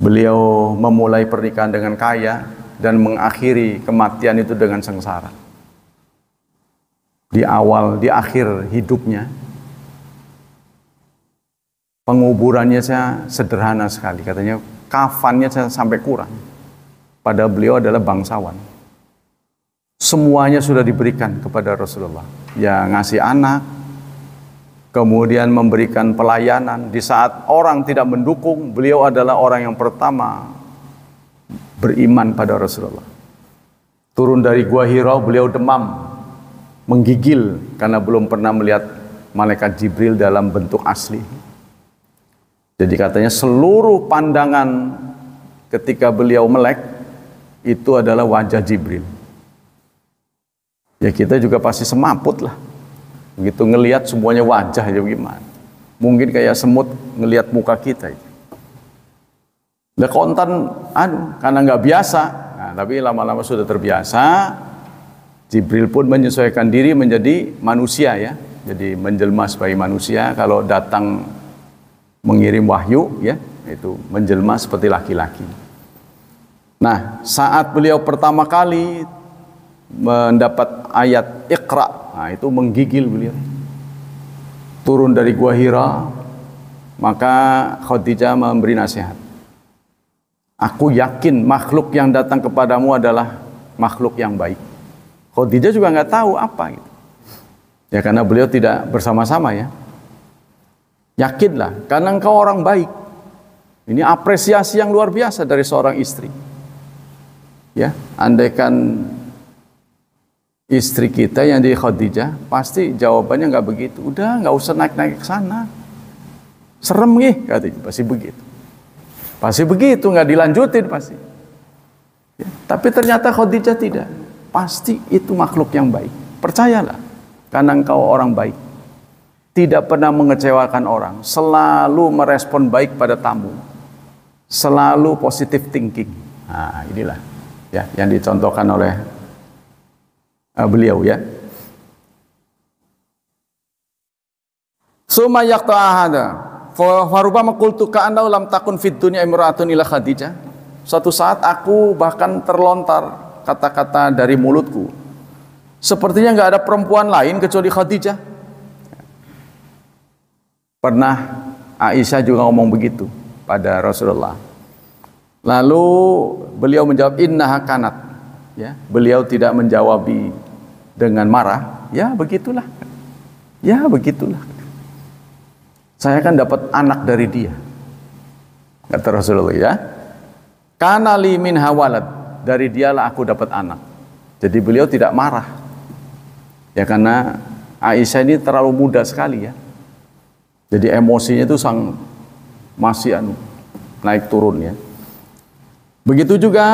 Beliau memulai pernikahan dengan kaya dan mengakhiri kematian itu dengan sengsara. Di akhir hidupnya, penguburannya saya sederhana sekali, katanya kafannya saya sampai kurang. Padahal beliau adalah bangsawan. Semuanya sudah diberikan kepada Rasulullah. Ya ngasih anak, kemudian memberikan pelayanan. Di saat orang tidak mendukung, beliau adalah orang yang pertama beriman pada Rasulullah. Turun dari Gua Hira, beliau demam, menggigil karena belum pernah melihat malaikat Jibril dalam bentuk asli. Jadi katanya seluruh pandangan ketika beliau melek itu adalah wajah Jibril. Ya kita juga pasti semaput lah. Begitu ngelihat semuanya wajah aja gimana. Mungkin kayak semut ngelihat muka kita itu. Lah kontan karena nggak biasa. Nah, tapi lama-lama sudah terbiasa. Jibril pun menyesuaikan diri menjadi manusia ya. Jadi menjelma sebagai manusia. Kalau datang mengirim wahyu ya, itu menjelma seperti laki-laki. Nah, saat beliau pertama kali mendapat ayat Iqra, nah itu menggigil beliau. Turun dari Gua Hira, maka Khadijah memberi nasihat. Aku yakin makhluk yang datang kepadamu adalah makhluk yang baik. Khadijah juga nggak tahu apa gitu. Ya karena beliau tidak bersama-sama ya. Yakinlah, karena engkau orang baik. Ini apresiasi yang luar biasa dari seorang istri. Ya, andaikan istri kita yang di Khadijah, pasti jawabannya nggak begitu. Udah, nggak usah naik-naik ke sana. Serem nih, katanya. Pasti begitu. Pasti begitu, nggak dilanjutin pasti. Ya, tapi ternyata Khadijah tidak. Pasti itu makhluk yang baik. Percayalah, karena engkau orang baik. Tidak pernah mengecewakan orang. Selalu merespon baik pada tamu. Selalu positive thinking. Nah, inilah ya yang dicontohkan oleh beliau ya. Summa yaqta'ahada fa rubama qultu ka'anna lam takun fid dunya imra'atun ila Khadijah. Suatu saat aku bahkan terlontar kata-kata dari mulutku, sepertinya nggak ada perempuan lain kecuali Khadijah. Pernah Aisyah juga ngomong begitu pada Rasulullah. Lalu beliau menjawab innaha kanat. Ya, beliau tidak menjawab dengan marah. Ya begitulah. Ya begitulah. Saya kan dapat anak dari dia. Kata Rasulullah ya. Kana li min hawalad. Dari dialah aku dapat anak. Jadi beliau tidak marah. Ya karena Aisyah ini terlalu muda sekali ya. Jadi emosinya itu masih naik turun ya. Begitu juga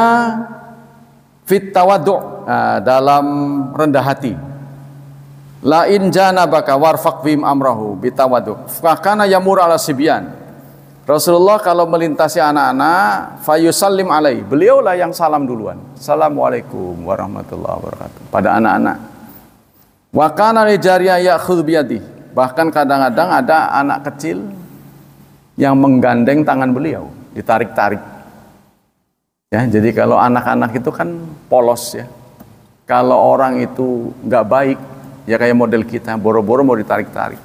fit tawaddu', dalam rendah hati. La in janabaka warfaq bim amrahu bitawaddu'. Fa kana yamur ala sibyan. Rasulullah kalau melintasi anak-anak, fayusallim alai. Beliaulah yang salam duluan. Assalamualaikum warahmatullahi wabarakatuh pada anak-anak. Wa kana li jariyah ya'khudhu biyadihi. Bahkan kadang-kadang ada anak kecil yang menggandeng tangan beliau, ditarik-tarik. Ya, jadi kalau anak-anak itu kan polos ya. Kalau orang itu nggak baik, ya kayak model kita, boro-boro mau ditarik-tarik.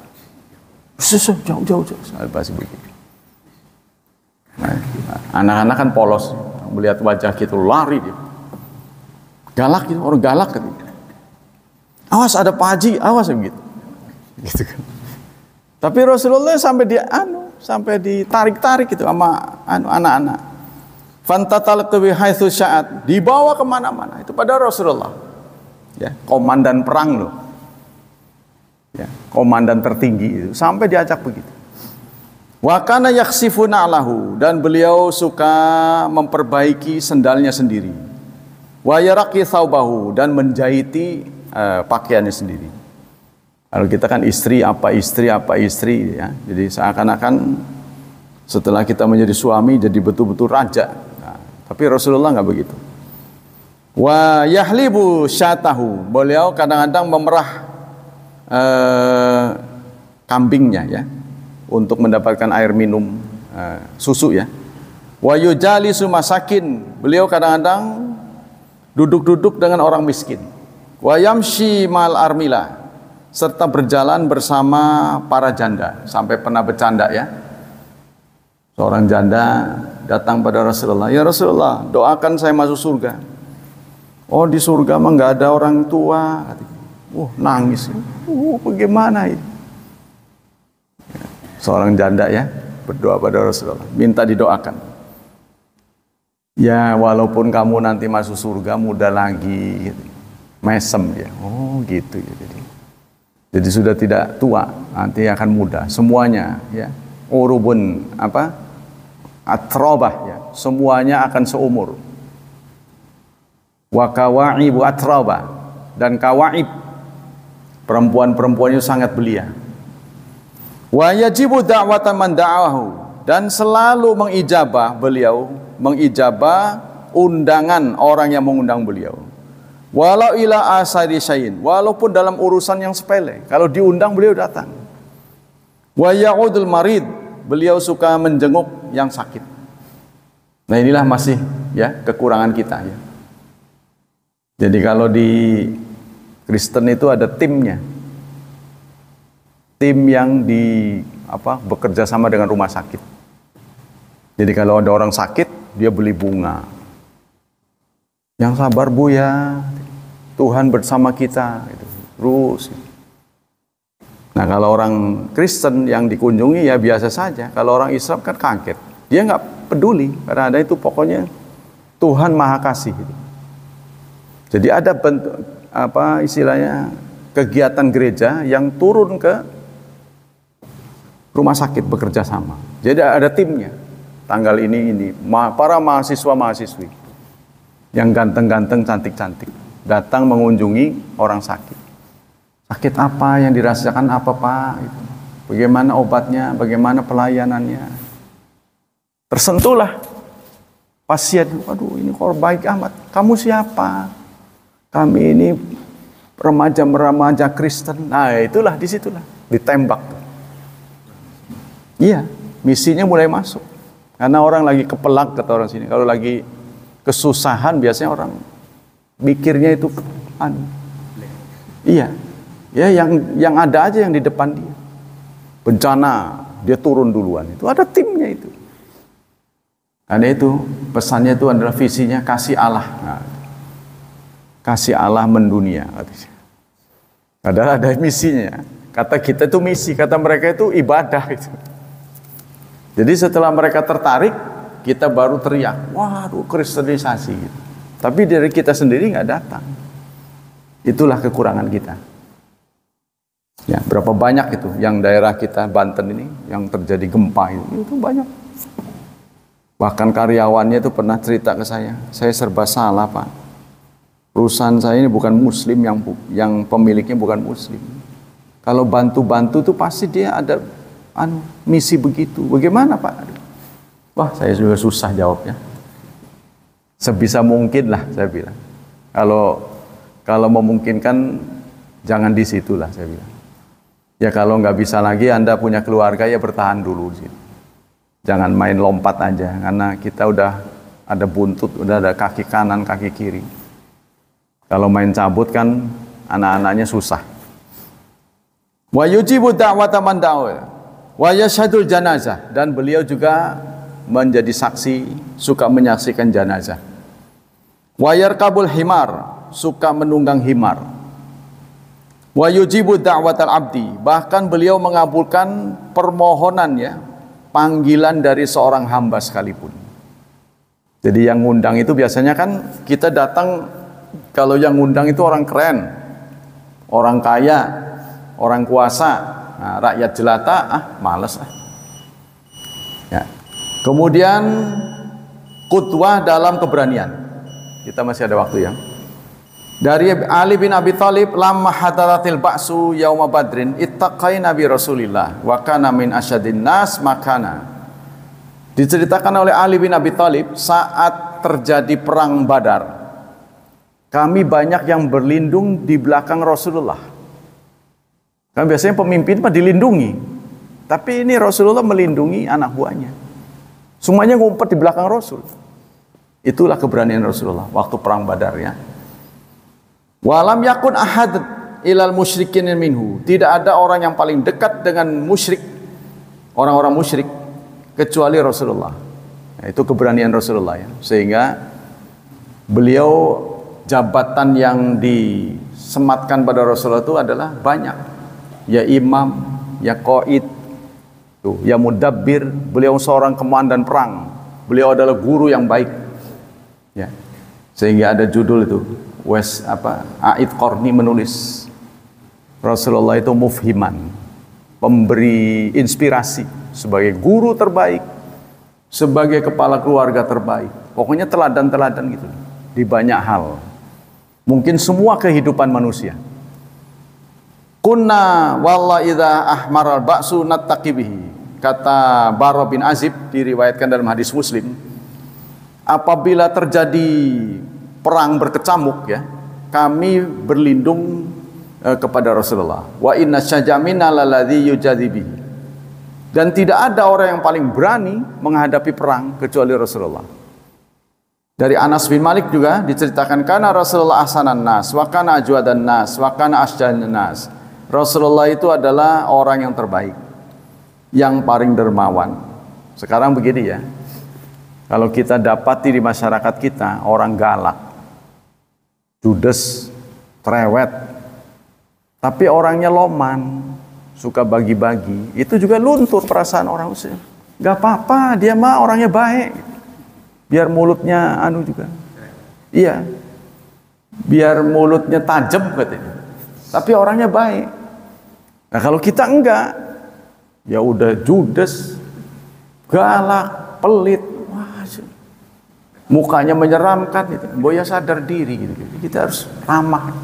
Jauh. Pasti begitu. Nah, anak-anak kan polos, melihat wajah kita lari dia. Galak gitu, orang galak gitu. Awas ada Pak Haji, awas begitu. Gitu kan. Tapi Rasulullah sampai ditarik-tarik gitu sama anak-anak. Fantatalaqtu bi haitsu sya'at, dibawa kemana-mana itu pada Rasulullah. Ya, komandan perang loh. Ya, komandan tertinggi itu sampai diajak begitu. Wa kana yakhsifuna alahu, dan beliau suka memperbaiki sendalnya sendiri. Wa yaraqi thawbahu, dan menjahiti pakaiannya sendiri. Kalau kita kan istri apa istri ya. Jadi seakan-akan setelah kita menjadi suami jadi betul-betul raja. Nah, tapi Rasulullah nggak begitu. Wa yahlibu syatahu, beliau kadang-kadang memerah kambingnya ya, untuk mendapatkan air minum, susu ya. Wa yujalisu masakin, beliau kadang-kadang duduk-duduk dengan orang miskin. Wa yamshi mal armila, serta berjalan bersama para janda. Sampai pernah bercanda ya, seorang janda datang pada Rasulullah, ya Rasulullah, doakan saya masuk surga. Oh, di surga mah nggak ada orang tua. Nangis. Bagaimana ini? Seorang janda ya berdoa pada Rasulullah, minta didoakan. Ya walaupun kamu nanti masuk surga muda lagi, gitu. Mesem dia. Oh gitu ya. Jadi sudah tidak tua, nanti akan muda. Semuanya ya. Urubun apa? Atrobah ya. Semuanya akan seumur. Wa kawaibu atrobah, dan kawaib, perempuan-perempuannya sangat belia. Wa yajibu da'watan man da'ahu, dan selalu beliau mengijabah undangan orang yang mengundang beliau. Walau ila asari syai'in, walaupun dalam urusan yang sepele, kalau diundang beliau datang. Wa ya'udul marid, beliau suka menjenguk yang sakit. Nah inilah masih ya kekurangan kita ya. Jadi kalau di Kristen itu ada timnya. Tim yang bekerja sama dengan rumah sakit. Jadi kalau ada orang sakit, dia beli bunga. Yang sabar Bu ya, Tuhan bersama kita. Terus. Nah kalau orang Kristen yang dikunjungi ya biasa saja. Kalau orang Islam kan kaget. Dia nggak peduli, karena ada itu pokoknya Tuhan Maha Kasih. Jadi ada bentuk istilahnya kegiatan gereja yang turun ke rumah sakit bekerja sama. Jadi ada timnya. Tanggal ini para mahasiswa-mahasiswi yang ganteng-ganteng, cantik-cantik datang mengunjungi orang sakit. Sakit apa yang dirasakan apa Pak? Bagaimana obatnya? Bagaimana pelayanannya? Tersentuhlah pasien. Aduh, ini kok baik amat. Kamu siapa? Kami ini remaja Kristen. Nah, itulah disitulah ditembak. Iya, misinya mulai masuk. Karena orang lagi kepelak kata orang sini. Kalau lagi kesusahan biasanya orang mikirnya itu iya. Ya yang ada aja yang di depan dia. Bencana, dia turun duluan. Itu ada timnya itu. Karena itu pesannya itu adalah visinya kasih Allah. Nah, kasih Allah mendunia. Padahal ada misinya. Kata kita itu misi, kata mereka itu ibadah. Jadi setelah mereka tertarik, kita baru teriak, waduh kristenisasi. Tapi dari kita sendiri nggak datang. Itulah kekurangan kita. Ya, berapa banyak itu yang daerah kita Banten ini yang terjadi gempa itu banyak. Bahkan karyawannya itu pernah cerita ke saya serba salah Pak. Perusahaan saya ini bukan muslim, yang pemiliknya bukan muslim. Kalau bantu-bantu tuh pasti dia ada misi begitu. Bagaimana Pak? Wah, saya juga susah jawabnya. Sebisa mungkin lah saya bilang. Kalau memungkinkan jangan di situ lah saya bilang. Ya kalau nggak bisa lagi, Anda punya keluarga ya bertahan dulu di situ. Jangan main lompat aja, karena kita udah ada buntut, udah ada kaki kanan, kaki kiri. Kalau main cabut kan anak-anaknya susah. Wa yujibu da'wata man da'a wa yashhadul janazah, dan beliau juga menjadi saksi, suka menyaksikan janazah. Wa yarkabul himar, suka menunggang himar. Wa yujibu da'watal abdi, bahkan beliau mengabulkan permohonan ya, panggilan dari seorang hamba sekalipun. Jadi yang ngundang itu biasanya kan kita datang, kalau yang ngundang itu orang keren, orang kaya, orang kuasa. Nah, rakyat jelata males ya. Kemudian qudwah dalam keberanian. Kita masih ada waktu ya. Dari Ali bin Abi Thalib, lamma hadaratil ba'su yauma badrin ittaqai nabi Rasulillah wa kana min asyadin nas makana. Diceritakan oleh Ali bin Abi Thalib, saat terjadi perang Badar, kami banyak yang berlindung di belakang Rasulullah. Kan biasanya pemimpin mah dilindungi, tapi ini Rasulullah melindungi anak buahnya. Semuanya ngumpet di belakang Rasul. Itulah keberanian Rasulullah waktu perang Badar ya. Walam yakun ahad ilal musyrikin minhu, tidak ada orang yang paling dekat dengan musyrik, orang-orang musyrik, kecuali Rasulullah. Nah, itu keberanian Rasulullah ya. Sehingga beliau, jabatan yang disematkan pada Rasulullah itu adalah banyak. Ya imam, ya qaid, ya mudabbir. Beliau seorang komandan perang. Beliau adalah guru yang baik. Ya. Sehingga ada judul itu, A'id Qarni menulis Rasulullah itu mufhiman, pemberi inspirasi, sebagai guru terbaik, sebagai kepala keluarga terbaik. Pokoknya teladan-teladan gitu di banyak hal. Mungkin semua kehidupan manusia. Kunna walla idza ahmaral ba'su nattaqibihi. Kata Bara bin Azib, diriwayatkan dalam hadis Muslim, apabila terjadi perang berkecamuk ya, kami berlindung kepada Rasulullah. Wa inna syajamina laladzi yujadibihi. Dan tidak ada orang yang paling berani menghadapi perang kecuali Rasulullah. Dari Anas bin Malik juga diceritakan, kana Rasulullah ahsanan nas wa kana ajwadan nas wa kana asjanan nas. Rasulullah itu adalah orang yang terbaik, yang paling dermawan. Sekarang begini ya, kalau kita dapati di masyarakat kita orang galak, judes, cerewet, tapi orangnya loman, suka bagi-bagi, itu juga luntur perasaan orang Muslim. Gak apa-apa, dia mah orangnya baik, biar mulutnya juga, iya, biar mulutnya tajam katanya, tapi orangnya baik. Nah kalau kita enggak, ya udah judes, galak, pelit, mukanya menyeramkan, gitu. Boya sadar diri gitu. Kita harus ramah.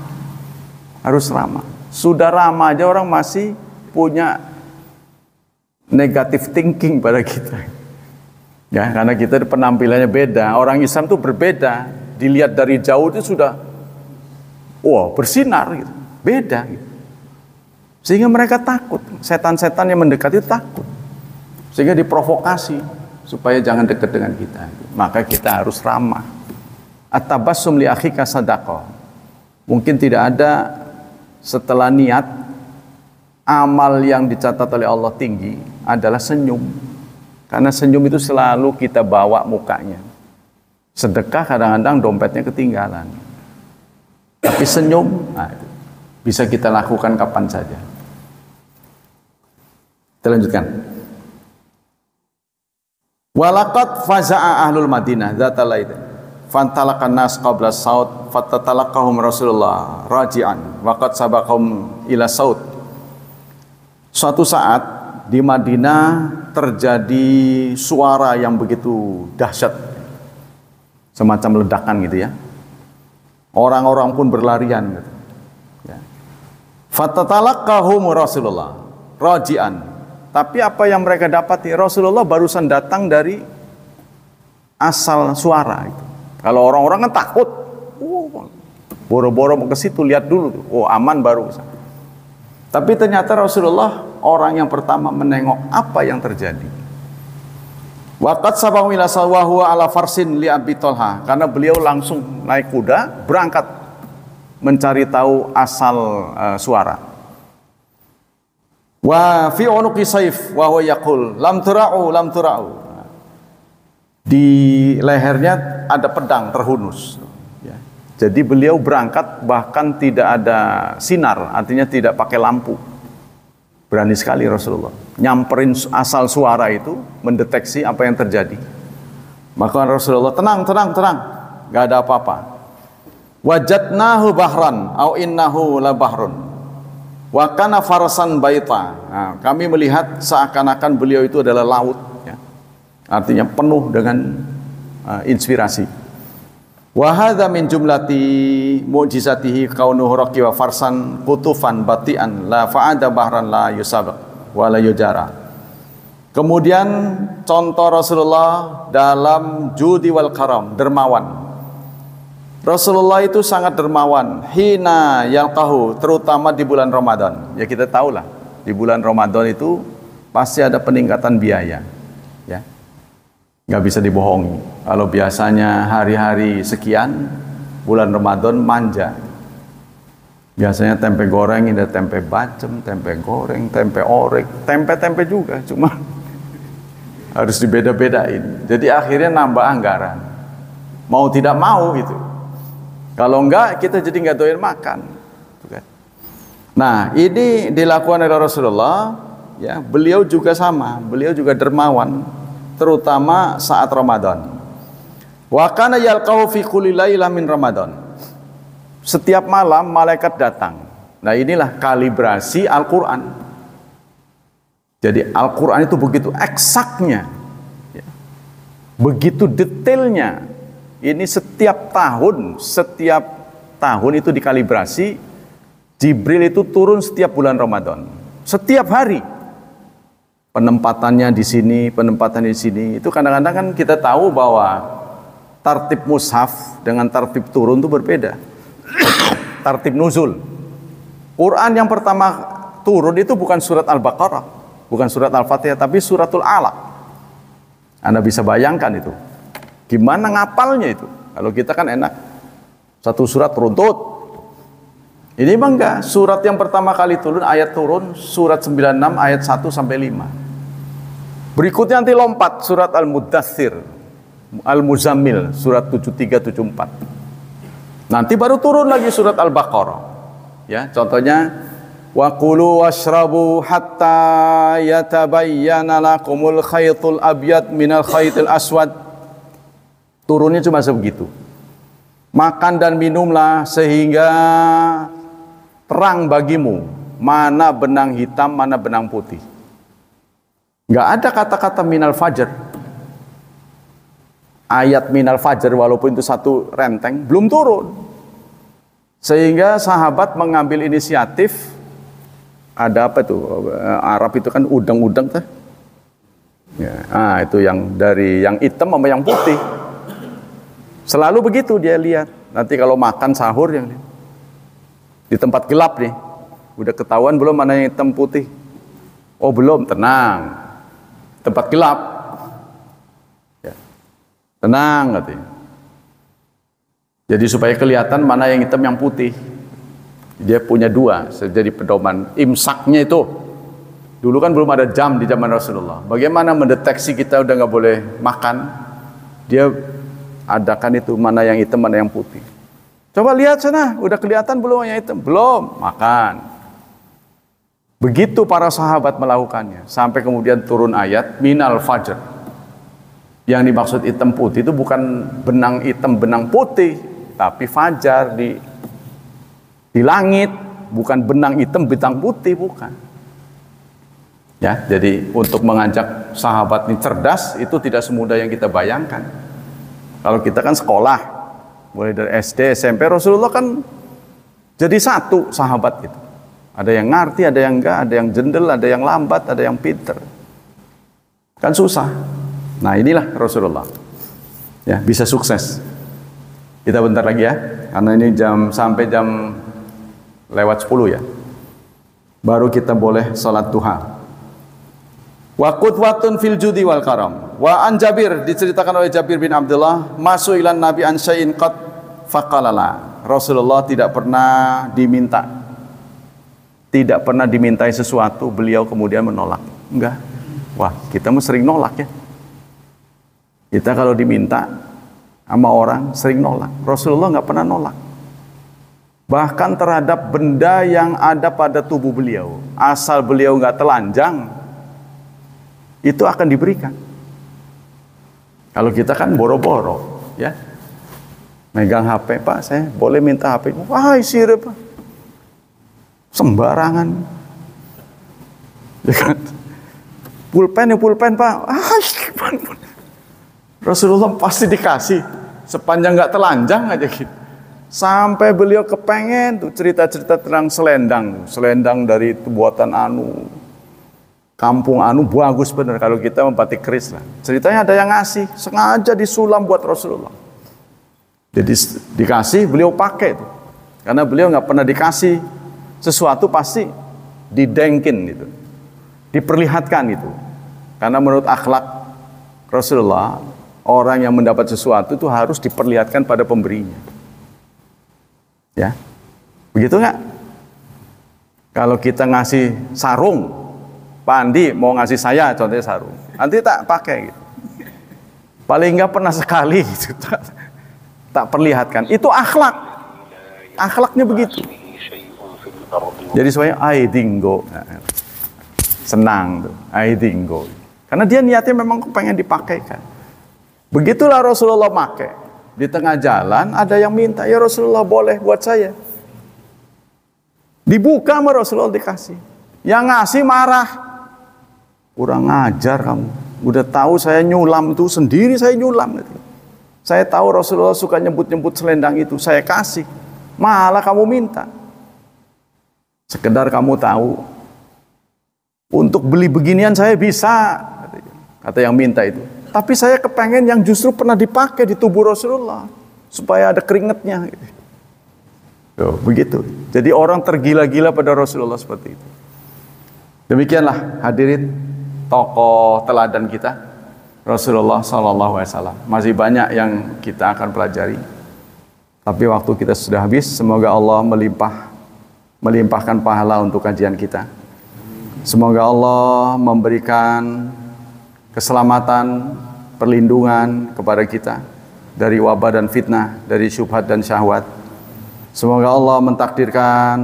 Harus ramah. Sudah ramah aja orang masih punya negative thinking pada kita. Ya, karena kita penampilannya beda. Orang Islam itu berbeda. Dilihat dari jauh itu sudah bersinar gitu. Beda gitu. Sehingga mereka takut. Setan-setan yang mendekat itu takut. Sehingga diprovokasi supaya jangan dekat dengan kita. Maka kita harus ramah. At-tabassum li akhika sadaqah. Mungkin tidak ada setelah niat, amal yang dicatat oleh Allah tinggi adalah senyum. Karena senyum itu selalu kita bawa mukanya. Sedekah kadang-kadang dompetnya ketinggalan. Tapi senyum bisa kita lakukan kapan saja. Kita lanjutkan. Walaqad faza'a ahlul Madinah dzatal lail. Fantalaqan nas qabla saut fatatalaqahum Rasulullah raji'an wa qad sabaqahum ila saut. Suatu saat di Madinah terjadi suara yang begitu dahsyat, semacam ledakan gitu ya. Orang-orang pun berlarian gitu. Ya. Fatatalaqahum Rasulullah raji'an. Tapi apa yang mereka dapati, Rasulullah barusan datang dari asal suara itu. Kalau orang-orang kan takut, boro-boro ke situ lihat dulu, oh aman baru. Tapi ternyata Rasulullah orang yang pertama menengok apa yang terjadi. Waqad sabahu ila sawahu ala farsin li Abi Thalha, karena beliau langsung naik kuda berangkat mencari tahu asal suara. Wa fi unuqi saif wa huwa yaqul lam tura'u lam tura'u. Di lehernya ada pedang terhunus. Ya. Jadi beliau berangkat bahkan tidak ada sinar, artinya tidak pakai lampu. Berani sekali Rasulullah. Nyamperin asal suara itu, mendeteksi apa yang terjadi. Maka Rasulullah tenang, tenang, tenang. Gak ada apa-apa. Wajadnahu bahran, au innahu la bahrun. Wa kana farsan baita. Nah, kami melihat seakan-akan beliau itu adalah laut. Ya. Artinya penuh dengan inspirasi. Wa hadza min jumlati mu'jizatihi kaunuhu raqi wa farsan qutufan batian la fa'ada bahran la yusabaq wa la yujara. Kemudian contoh Rasulullah dalam judi wal karam, dermawan. Rasulullah itu sangat dermawan hina yalqahu, terutama di bulan Ramadan. Ya kita tahulah, di bulan Ramadan itu pasti ada peningkatan biaya. Ya. Nggak bisa dibohongi. Kalau biasanya hari-hari sekian, bulan Ramadan manja. Biasanya tempe goreng, ada tempe bacem, tempe goreng, tempe orek, tempe-tempe juga, cuma harus dibeda-bedain. Jadi akhirnya nambah anggaran. Mau tidak mau gitu. Kalau enggak, kita jadi nggak doyan makan. Nah, ini dilakukan oleh Rasulullah. Ya, beliau juga sama. Beliau juga dermawan, terutama saat Ramadan. Wa kana yalqahu fi kulli lailah min Ramadan. Setiap malam malaikat datang. Nah, inilah kalibrasi Al-Qur'an. Jadi Al-Qur'an itu begitu eksaknya. Ya. Begitu detailnya. Ini setiap tahun itu dikalibrasi. Jibril itu turun setiap bulan Ramadan. Setiap hari. Penempatannya di sini, penempatan di sini. Itu kadang-kadang kan kita tahu bahwa tartib mushaf dengan tartib turun itu berbeda. Tartib nuzul. Quran yang pertama turun itu bukan surat Al-Baqarah, bukan surat Al-Fatihah, tapi suratul Alaq. Anda bisa bayangkan itu. Gimana ngapalnya itu? Kalau kita kan enak. Satu surat runtut. Ini memang enggak. Surat yang pertama kali turun, ayat turun, surat 96 ayat 1 sampai 5. Berikutnya nanti lompat surat Al-Muddathir, Al-Muzammil, surat 73 74. Nanti baru turun lagi surat Al-Baqarah. Ya, contohnya wa kulu washrabu hatta yatabayyana lakumul khaytul abyad minal khaytil aswad. Turunnya cuma sebegitu. Makan dan minumlah sehingga terang bagimu mana benang hitam, mana benang putih. Nggak ada kata-kata minal fajar. Ayat minal fajar walaupun itu satu renteng belum turun. Sehingga sahabat mengambil inisiatif. Ada apa tuh? Arab itu kan udang-udang tuh. Ya, itu yang dari yang hitam sama yang putih. Selalu begitu dia lihat. Nanti kalau makan sahur yang di tempat gelap nih, udah ketahuan belum mana yang hitam putih? Oh belum, tenang. Tempat gelap, ya. Tenang katanya. Jadi supaya kelihatan mana yang hitam yang putih. Dia punya dua, jadi pedoman imsaknya itu. Dulu kan belum ada jam di zaman Rasulullah. Bagaimana mendeteksi kita udah nggak boleh makan? Dia adakan itu mana yang hitam mana yang putih. Coba lihat sana, udah kelihatan belum yang hitam? Belum, makan. Begitu para sahabat melakukannya sampai kemudian turun ayat minal fajr. Yang dimaksud hitam putih itu bukan benang hitam benang putih, tapi fajar di langit, bukan benang hitam benang putih, bukan. Ya, jadi untuk mengajak sahabat ini cerdas itu tidak semudah yang kita bayangkan. Kalau kita kan sekolah, mulai dari SD, SMP, Rasulullah kan jadi satu sahabat gitu. Ada yang ngerti, ada yang enggak, ada yang jendel, ada yang lambat, ada yang pinter. Kan susah. Nah inilah Rasulullah. Ya, bisa sukses. Kita bentar lagi ya, karena ini sampai jam lewat 10 ya. Baru kita boleh sholat duha. Wa qudwatun fil judi wal karam. Wa an Jabir, diceritakan oleh Jabir bin Abdullah, masuk ilan Nabi an syai'in qad faqalala. Rasulullah tidak pernah diminta. Tidak pernah dimintai sesuatu, beliau kemudian menolak. Enggak. Wah, kita mah sering nolak ya. Kita kalau diminta sama orang sering nolak. Rasulullah enggak pernah nolak. Bahkan terhadap benda yang ada pada tubuh beliau, asal beliau enggak telanjang, itu akan diberikan. Kalau kita kan boro-boro, ya, megang HP, Pak, saya boleh minta HP? Wah, isi Pak, sembarangan, ya kan? Pulpen ya pulpen, Pak. Rasulullah pasti dikasih, sepanjang nggak telanjang aja gitu. Sampai beliau kepengen tuh cerita-cerita tentang selendang dari buatan kampung bagus bener. Kalau kita membatik keris lah. Ceritanya ada yang ngasih, sengaja disulam buat Rasulullah. Jadi dikasih, beliau pakai tuh. Karena beliau nggak pernah dikasih sesuatu pasti didengkin gitu, diperlihatkan gitu. Karena menurut akhlak Rasulullah, orang yang mendapat sesuatu itu harus diperlihatkan pada pemberinya. Ya, begitu nggak? Kalau kita ngasih sarung, Pak Andi mau ngasih saya contohnya sarung, nanti tak pakai gitu. Paling nggak pernah sekali gitu, tak perlihatkan. Itu akhlak, akhlaknya begitu. Jadi soalnya aidingo, senang tuh, aidingo. Karena dia niatnya memang pengen dipakaikan. Begitulah Rasulullah pakai. Di tengah jalan ada yang minta, ya Rasulullah boleh buat saya. Dibuka sama Rasulullah dikasih. Yang ngasih marah. Kurang ngajar kamu. Udah tahu saya nyulam tuh sendiri, saya nyulam gitu. Saya tahu Rasulullah suka nyebut-nyebut selendang itu, saya kasih. Malah kamu minta. Sekedar kamu tahu, untuk beli beginian saya bisa, kata yang minta itu. Tapi saya kepengen yang justru pernah dipakai di tubuh Rasulullah, supaya ada keringatnya. Begitu. Jadi orang tergila-gila pada Rasulullah seperti itu. Demikianlah hadirin tokoh teladan kita, Rasulullah SAW. Masih banyak yang kita akan pelajari. Tapi waktu kita sudah habis. Semoga Allah melimpahkan pahala untuk kajian kita. Semoga Allah memberikan keselamatan, perlindungan kepada kita dari wabah dan fitnah, dari syubhat dan syahwat. Semoga Allah mentakdirkan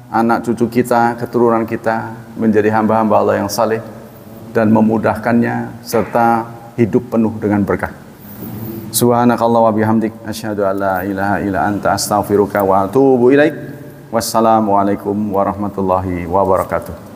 anak cucu kita, keturunan kita menjadi hamba-hamba Allah yang saleh dan memudahkannya serta hidup penuh dengan berkah. Subhanakallah wa bihamdik asyhadu an la ilaha illa anta astaghfiruka wa atubu ilaik. Wassalamualaikum warahmatullahi wabarakatuh.